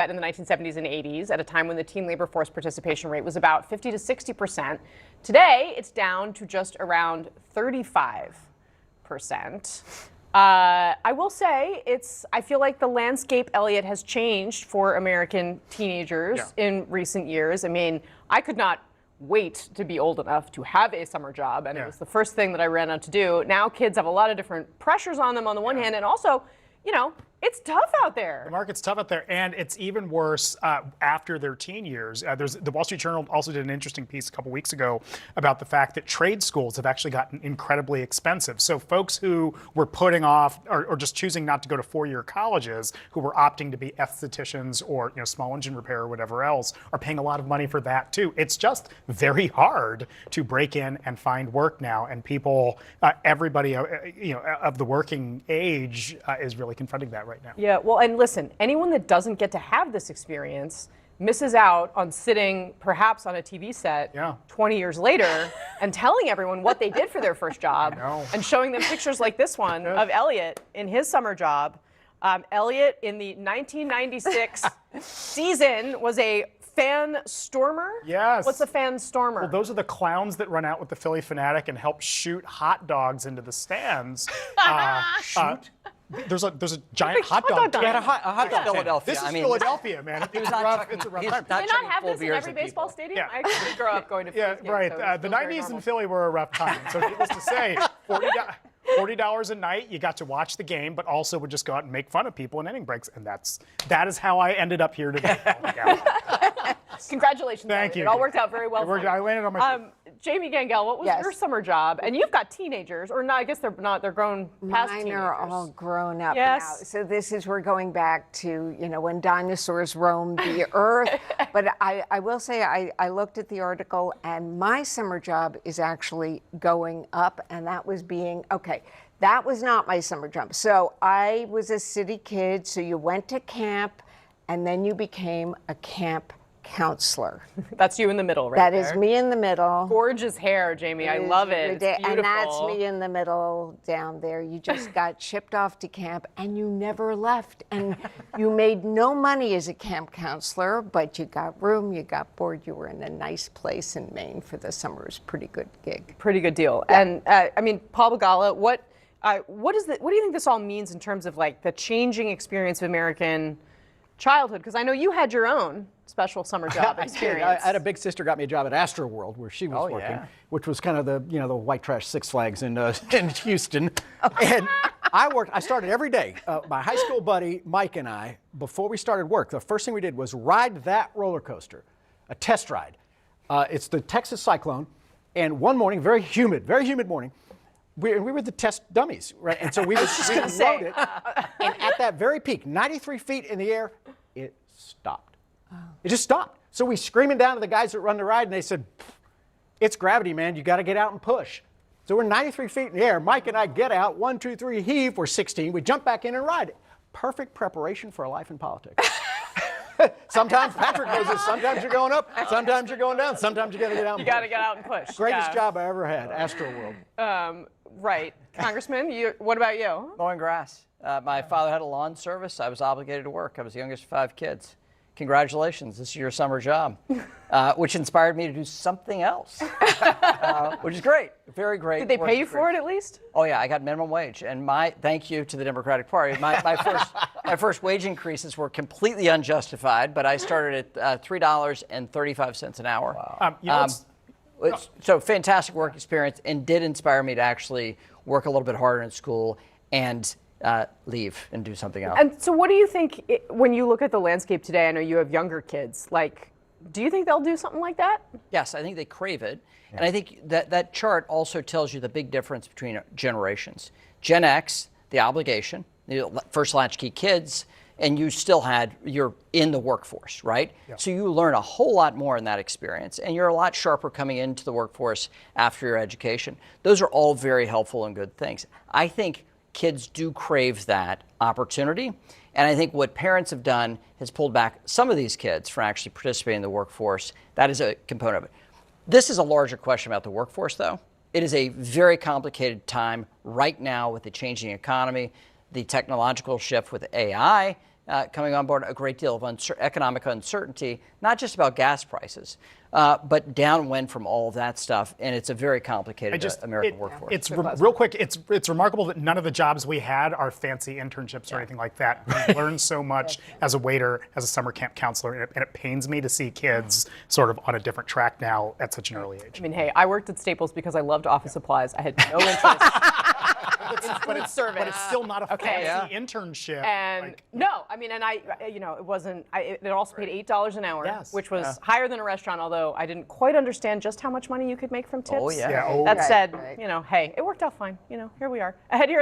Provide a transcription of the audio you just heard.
in the 1970s and 80s at a time when the teen labor force participation rate was about 50 to 60%. Today, it's down to just around 35%. I will say I feel like the landscape, Elliot, has changed for American teenagers in recent years. I mean, I could not wait to be old enough to have a summer job, and it was the first thing that I ran out to do. Now kids have a lot of different pressures on them on the one hand, and also, you know, it's tough out there. The market's tough out there, and it's even worse after their teen years. The Wall Street Journal also did an interesting piece a couple weeks ago about the fact that trade schools have actually gotten incredibly expensive. So folks who were putting off or just choosing not to go to four-year colleges, who were opting to be estheticians or small engine repair or whatever else, are paying a lot of money for that too. It's just very hard to break in and find work now, and people, everybody, of the working age is really confronting that right now. Yeah, well, and listen, anyone that doesn't get to have this experience misses out on sitting perhaps on a TV set 20 years later and telling everyone what they did for their first job and showing them pictures like this one of Elliot in his summer job. Elliot in the 1996 season was a fan stormer? Yes. What's a fan stormer? Well, those are the clowns that run out with the Philly Fanatic and help shoot hot dogs into the stands. Shoot? There's a giant hot dog. You had a hot dog. Philadelphia. This is Philadelphia, man. It's a rough time. Do they not have this in every baseball stadium? I actually grew up going to Philly games, right. so the 90s in Philly were a rough time. So needless to say, $40 a night, you got to watch the game, but also would just go out and make fun of people in inning breaks, and that is how I ended up here today. Congratulations. Thank you. It all worked out very well. I landed on my feet. Jamie Gangel, what was your summer job? And you've got teenagers, or not? I guess they're not. They're grown past teenagers. Mine are all grown up now. So we're going back to when dinosaurs roamed the earth. But I will say I looked at the article, and my summer job is actually going up, and that was that was not my summer job. So I was a city kid. So you went to camp, and then you became a camp counselor. That's you in the middle, right? That is me in the middle. Gorgeous hair, Jamie. I love it. It's and that's me in the middle down there. You just got shipped off to camp and you never left. And you made no money as a camp counselor, but you got room, you got board, you were in a nice place in Maine for the summer. It was a pretty good gig. Pretty good deal. Yeah. And I mean, Paul Bagala, what do you think this all means in terms of like the changing experience of American childhood? Because I know you had your own special summer job experience. I had a big sister got me a job at Astro World where she was working, which was kind of the the white trash Six Flags in Houston. And I started every day. My high school buddy Mike and I, before we started work, the first thing we did was ride that roller coaster, a test ride. It's the Texas Cyclone, and one morning, very humid morning. We were the test dummies, right? And so we rode it, and at that very peak, 93 feet in the air, it stopped. Oh. It just stopped. So we screaming down to the guys that run the ride, and they said, "It's gravity, man. You got to get out and push." So we're 93 feet in the air. Mike and I get out, 1, 2, 3, heave. We're 16. We jump back in and ride. Perfect preparation for a life in politics. Sometimes Patrick knows this. Sometimes you're going up. Sometimes you're going down. Sometimes you got to get out. You got to get out and push. Greatest job I ever had, Astro World. Right, Congressman. What about you? Mowing grass. My father had a lawn service. I was obligated to work. I was the youngest of 5 kids. Congratulations, this is your summer job, which inspired me to do something else, which is great, very great. Did they pay you for it at least? Oh yeah, I got minimum wage, and thank you to the Democratic Party. My first wage increases were completely unjustified, but I started at $3.35 an hour. Wow. So fantastic work experience, and did inspire me to actually work a little bit harder in school and leave and do something else. And so what do you think, when you look at the landscape today, I know you have younger kids, like, do you think they'll do something like that? Yes, I think they crave it. Yeah. And I think that chart also tells you the big difference between generations. Gen X, the obligation, the first latchkey kids, and you're in the workforce, right? Yeah. So you learn a whole lot more in that experience, and you're a lot sharper coming into the workforce after your education. Those are all very helpful and good things. I think kids do crave that opportunity. And I think what parents have done has pulled back some of these kids from actually participating in the workforce. That is a component of it. This is a larger question about the workforce, though. It is a very complicated time right now with the changing economy, the technological shift with AI, coming on board, a great deal of economic uncertainty, not just about gas prices, but downwind from all of that stuff. And it's a very complicated American workforce. It's real quick. It's remarkable that none of the jobs we had are fancy internships or anything like that. We learned so much as a waiter, as a summer camp counselor, and it pains me to see kids sort of on a different track now at such an early age. I mean, hey, I worked at Staples because I loved office supplies. I had no interest. But it's still not a fancy internship. And no, I mean, and it wasn't. It also paid $8 an hour, which was higher than a restaurant. Although I didn't quite understand just how much money you could make from tips. Oh yeah. That said, hey, it worked out fine. Here we are. Ahead here.